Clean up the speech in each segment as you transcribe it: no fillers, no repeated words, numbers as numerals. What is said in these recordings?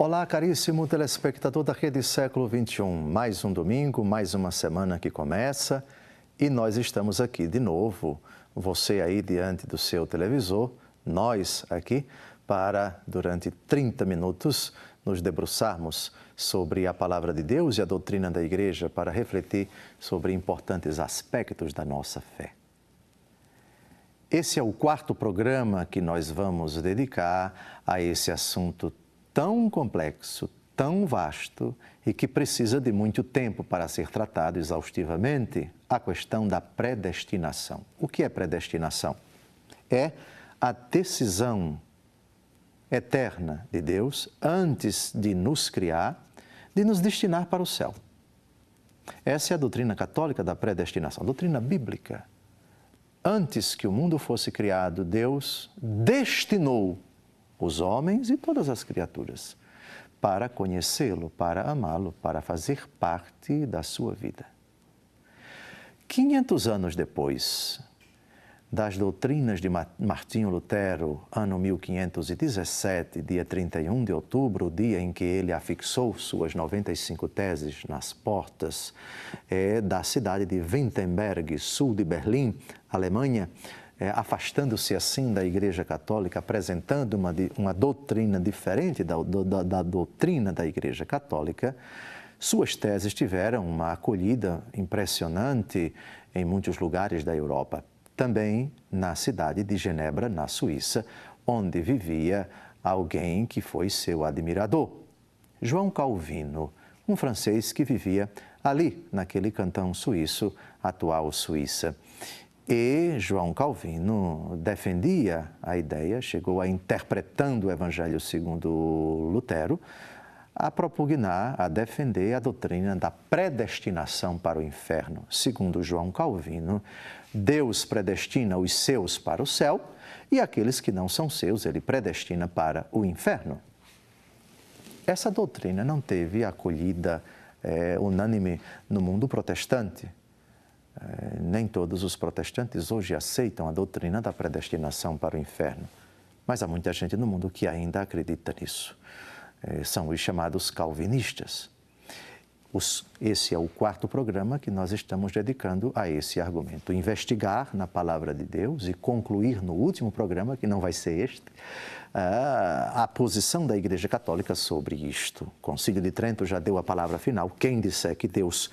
Olá, caríssimo telespectador da Rede Século XXI. Mais um domingo, mais uma semana que começa e nós estamos aqui de novo. Você aí diante do seu televisor, nós aqui, para durante 30 minutos nos debruçarmos sobre a Palavra de Deus e a doutrina da Igreja para refletir sobre importantes aspectos da nossa fé. Esse é o quarto programa que nós vamos dedicar a esse assunto tão complexo, tão vasto e que precisa de muito tempo para ser tratado exaustivamente, a questão da predestinação. O que é predestinação? É a decisão eterna de Deus, antes de nos criar, de nos destinar para o céu. Essa é a doutrina católica da predestinação, doutrina bíblica. Antes que o mundo fosse criado, Deus destinou os homens e todas as criaturas para conhecê-lo, para amá-lo, para fazer parte da sua vida. 500 anos depois das doutrinas de Martinho Lutero, ano 1517, dia 31 de outubro, o dia em que ele afixou suas 95 teses nas portas da cidade de Wittenberg, sul de Berlim, Alemanha, afastando-se assim da Igreja Católica, apresentando uma doutrina diferente da doutrina da Igreja Católica, suas teses tiveram uma acolhida impressionante em muitos lugares da Europa. Também na cidade de Genebra, na Suíça, onde vivia alguém que foi seu admirador, João Calvino, um francês que vivia ali, naquele cantão suíço, atual Suíça. E João Calvino defendia a ideia, chegou a, interpretando o Evangelho segundo Lutero, a propugnar, a defender a doutrina da predestinação para o inferno. Segundo João Calvino, Deus predestina os seus para o céu e aqueles que não são seus, ele predestina para o inferno. Essa doutrina não teve acolhida unânime no mundo protestante. Nem todos os protestantes hoje aceitam a doutrina da predestinação para o inferno, mas há muita gente no mundo que ainda acredita nisso. São os chamados calvinistas. Esse é o quarto programa que nós estamos dedicando a esse argumento. Investigar na Palavra de Deus e concluir no último programa, que não vai ser este, a posição da Igreja Católica sobre isto. O Concílio de Trento já deu a palavra final. Quem disser que Deus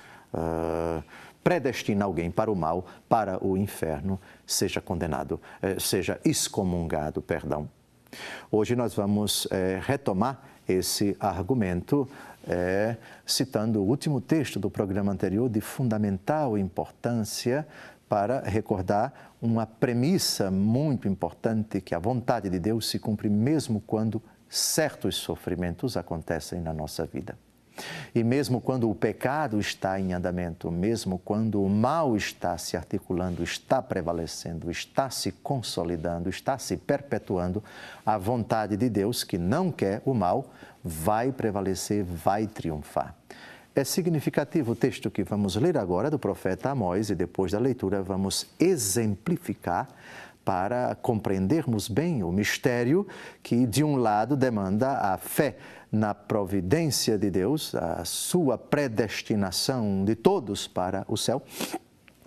predestina alguém para o mal, para o inferno, seja condenado, seja excomungado, perdão. Hoje nós vamos retomar esse argumento citando o último texto do programa anterior de fundamental importância para recordar uma premissa muito importante, que a vontade de Deus se cumpre mesmo quando certos sofrimentos acontecem na nossa vida. E mesmo quando o pecado está em andamento, mesmo quando o mal está se articulando, está prevalecendo, está se consolidando, está se perpetuando, a vontade de Deus, que não quer o mal, vai prevalecer, vai triunfar. É significativo o texto que vamos ler agora do profeta Amós e depois da leitura vamos exemplificar para compreendermos bem o mistério que, de um lado, demanda a fé na providência de Deus, a sua predestinação de todos para o céu,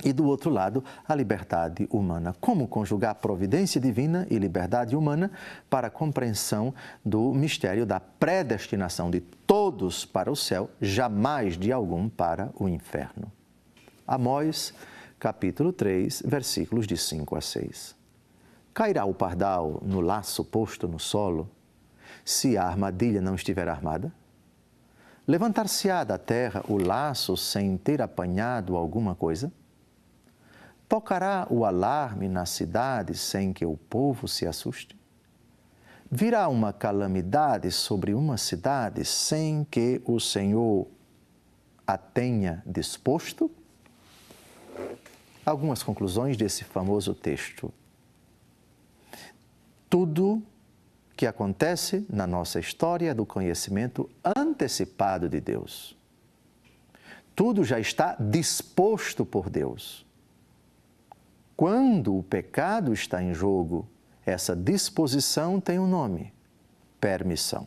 e, do outro lado, a liberdade humana. Como conjugar providência divina e liberdade humana para a compreensão do mistério da predestinação de todos para o céu, jamais de algum para o inferno. Amós, capítulo 3, versículos de 5 a 6. Cairá o pardal no laço posto no solo, se a armadilha não estiver armada? Levantar-se-á da terra o laço sem ter apanhado alguma coisa? Tocará o alarme na cidade sem que o povo se assuste? Virá uma calamidade sobre uma cidade sem que o Senhor a tenha disposto? Algumas conclusões desse famoso texto. Tudo que acontece na nossa história do conhecimento antecipado de Deus. Tudo já está disposto por Deus. Quando o pecado está em jogo, essa disposição tem um nome: permissão.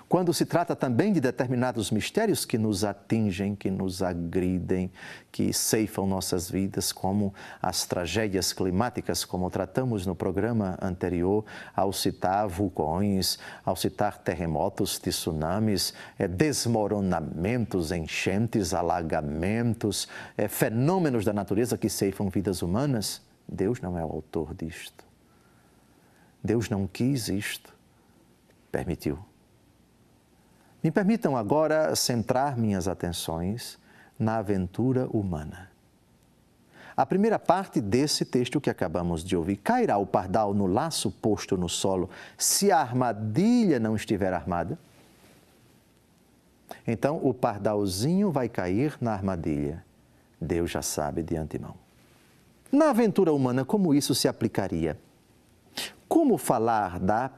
Quando se trata também de determinados mistérios que nos atingem, que nos agridem, que ceifam nossas vidas, como as tragédias climáticas, como tratamos no programa anterior, ao citar vulcões, ao citar terremotos, tsunamis, desmoronamentos, enchentes, alagamentos, fenômenos da natureza que ceifam vidas humanas, Deus não é o autor disto. Deus não quis isto, permitiu. Me permitam agora centrar minhas atenções na aventura humana. A primeira parte desse texto que acabamos de ouvir: cairá o pardal no laço posto no solo, se a armadilha não estiver armada? Então, o pardalzinho vai cair na armadilha. Deus já sabe de antemão. Na aventura humana, como isso se aplicaria? Como falar da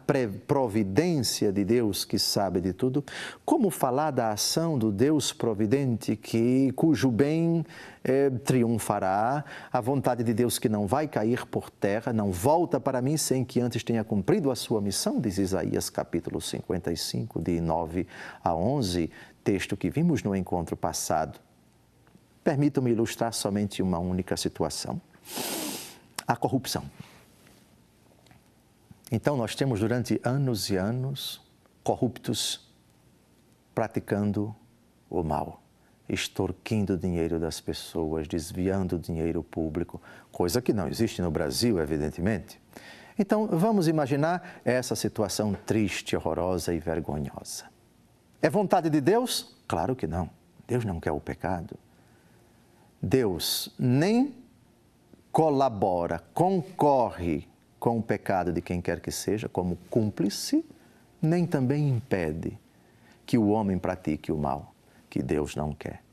providência de Deus que sabe de tudo? Como falar da ação do Deus providente cujo bem triunfará? A vontade de Deus que não vai cair por terra, não volta para mim sem que antes tenha cumprido a sua missão, diz Isaías capítulo 55, de 9 a 11, texto que vimos no encontro passado. Permitam-me ilustrar somente uma única situação: a corrupção. Então, nós temos durante anos e anos corruptos praticando o mal, extorquindo o dinheiro das pessoas, desviando o dinheiro público, coisa que não existe no Brasil, evidentemente. Então, vamos imaginar essa situação triste, horrorosa e vergonhosa. É vontade de Deus? Claro que não. Deus não quer o pecado. Deus nem colabora, concorre com o pecado de quem quer que seja, como cúmplice, nem também impede que o homem pratique o mal, que Deus não quer.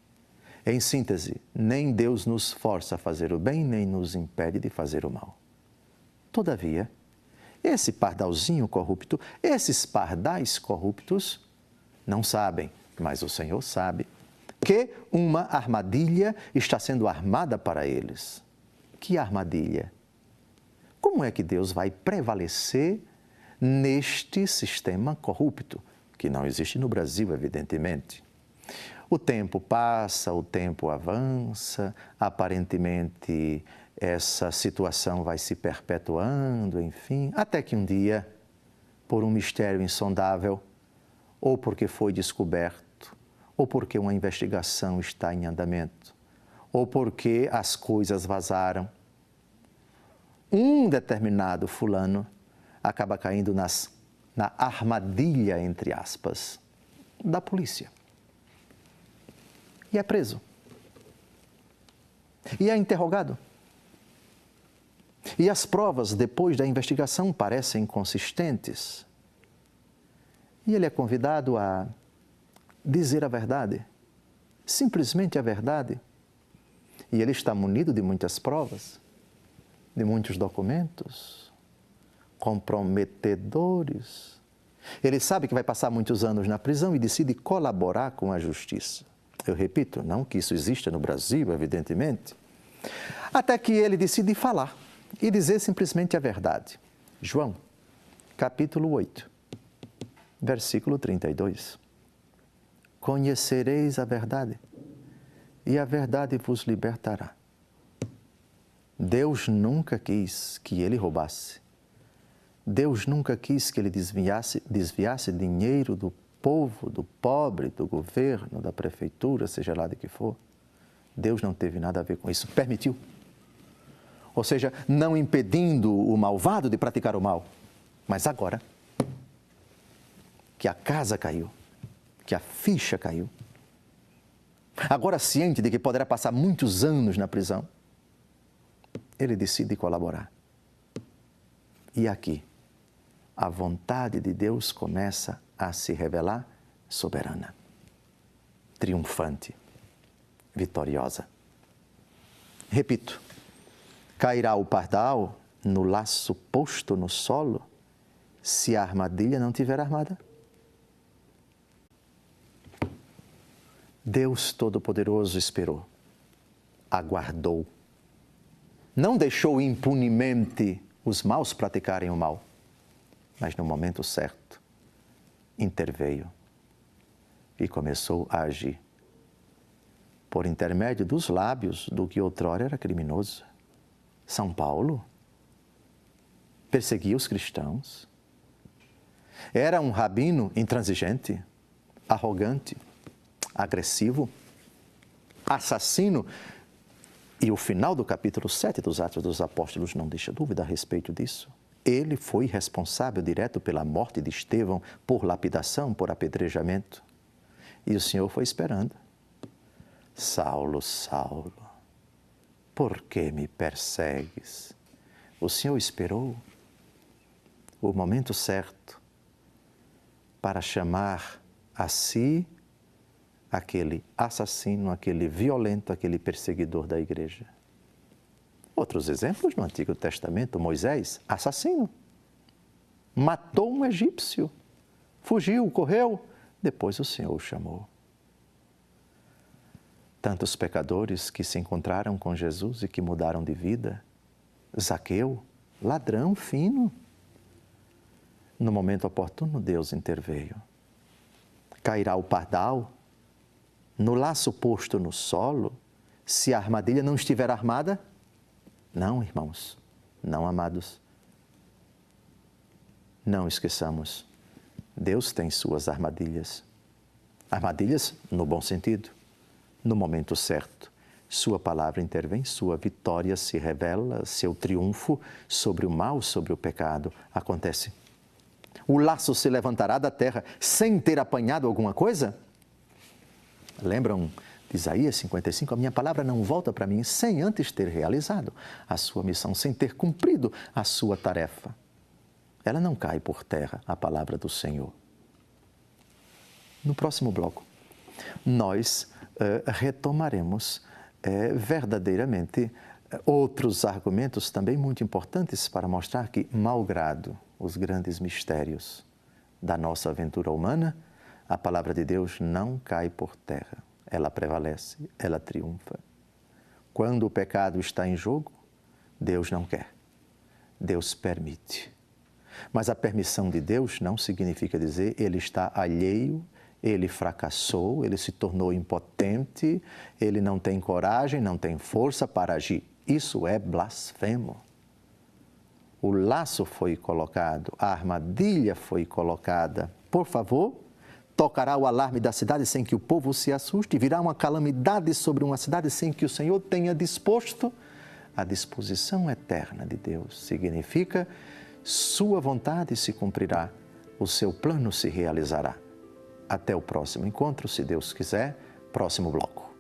Em síntese, nem Deus nos força a fazer o bem, nem nos impede de fazer o mal. Todavia, esse pardalzinho corrupto, esses pardais corruptos, não sabem, mas o Senhor sabe, que uma armadilha está sendo armada para eles. Que armadilha? Como é que Deus vai prevalecer neste sistema corrupto, que não existe no Brasil, evidentemente? O tempo passa, o tempo avança, aparentemente essa situação vai se perpetuando, enfim, até que um dia, por um mistério insondável, ou porque foi descoberto, ou porque uma investigação está em andamento, ou porque as coisas vazaram, um determinado fulano acaba caindo na armadilha, entre aspas, da polícia. E é preso. E é interrogado. E as provas, depois da investigação, parecem consistentes. E ele é convidado a dizer a verdade, simplesmente a verdade. E ele está munido de muitas provas, de muitos documentos comprometedores. Ele sabe que vai passar muitos anos na prisão e decide colaborar com a justiça. Eu repito, não que isso exista no Brasil, evidentemente. Até que ele decide falar e dizer simplesmente a verdade. João, capítulo 8, versículo 32. Conhecereis a verdade, e a verdade vos libertará. Deus nunca quis que ele roubasse. Deus nunca quis que ele desviasse dinheiro do povo, do pobre, do governo, da prefeitura, seja lá de que for. Deus não teve nada a ver com isso, permitiu. Ou seja, não impedindo o malvado de praticar o mal. Mas agora que a casa caiu, que a ficha caiu, agora ciente de que poderá passar muitos anos na prisão, ele decide colaborar. E aqui, a vontade de Deus começa a se revelar soberana, triunfante, vitoriosa. Repito, cairá o pardal no laço posto no solo, se a armadilha não tiver armada? Deus Todo-Poderoso esperou, aguardou, não deixou impunemente os maus praticarem o mal, mas no momento certo, interveio e começou a agir por intermédio dos lábios do que outrora era criminoso. São Paulo perseguia os cristãos. Era um rabino intransigente, arrogante, agressivo, assassino. E o final do capítulo 7 dos Atos dos Apóstolos não deixa dúvida a respeito disso. Ele foi responsável direto pela morte de Estevão, por lapidação, por apedrejamento. E o Senhor foi esperando. Saulo, Saulo, por que me persegues? O Senhor esperou o momento certo para chamar a si aquele assassino, aquele violento, aquele perseguidor da igreja. Outros exemplos no Antigo Testamento, Moisés, assassino, matou um egípcio, fugiu, correu, depois o Senhor o chamou. Tantos pecadores que se encontraram com Jesus e que mudaram de vida. Zaqueu, ladrão fino. No momento oportuno, Deus interveio. Cairá o pardal, no laço posto no solo, se a armadilha não estiver armada? Não, irmãos, não amados. Não esqueçamos, Deus tem suas armadilhas. Armadilhas no bom sentido. No momento certo, sua palavra intervém, sua vitória se revela, seu triunfo sobre o mal, sobre o pecado acontece. O laço se levantará da terra sem ter apanhado alguma coisa? Lembram de Isaías 55? A minha palavra não volta para mim sem antes ter realizado a sua missão, sem ter cumprido a sua tarefa. Ela não cai por terra, a palavra do Senhor. No próximo bloco, nós retomaremos verdadeiramente outros argumentos também muito importantes para mostrar que, malgrado os grandes mistérios da nossa aventura humana, a palavra de Deus não cai por terra, ela prevalece, ela triunfa. Quando o pecado está em jogo, Deus não quer, Deus permite. Mas a permissão de Deus não significa dizer ele está alheio, ele fracassou, ele se tornou impotente, ele não tem coragem, não tem força para agir. Isso é blasfemo. O laço foi colocado, a armadilha foi colocada. Por favor, tocará o alarme da cidade sem que o povo se assuste, virá uma calamidade sobre uma cidade sem que o Senhor tenha disposto. A disposição eterna de Deus significa sua vontade se cumprirá, o seu plano se realizará. Até o próximo encontro, se Deus quiser, próximo bloco.